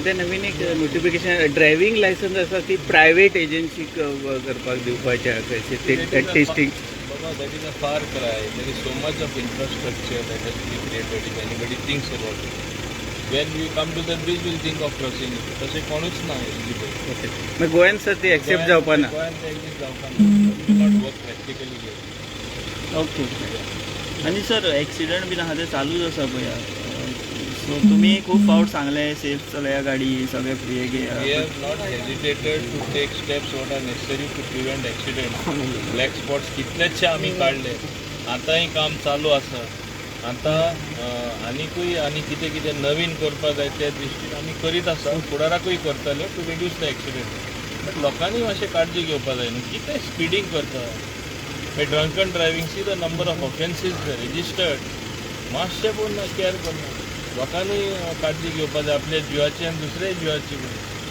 सध्या नवीन एक notification driving licence आसा ती प्रायव्हेट एजन्सीक करपाक दिवपाचें आसा ते testing. That is a far cry. There is so much of infrastructure that has to be created if anybody thinks about it. When we come to the bridge, we'll think of crossing it. तसे कोणूच ना eligible. Okay मग गोंयान sir ते accept जावपा ना. गोंयान ते exist जावपा ना. It will not work practically here. Okay. आणि सर ॲक्सिडंट बीन आहा ते चालूच आसा पळय. सो तुमी खूब फावट सांगले सेफ चलया गाडी सगळे हे घे. We have not hesitated to take steps what are necessary to prevent accident. Black spots कितलेशे आमी काढले. आतांय काम चालू आसा. आता आनी कितें कितें नवीन करपा जाय त्या दृश्टीन आमी करीत आसा. फुडाराकूय करतले to reduce the accident. But लोकांनी मातशें काळजी घेवपा जाय न्हू. कितें स्पिडींग करता. Drunken driving see the number of offences registered. मातशें पूण केअर करना. लोकांनी काळजी घेवपा जाय आपल्या जिवाची आनी दुसऱ्या जिवाची.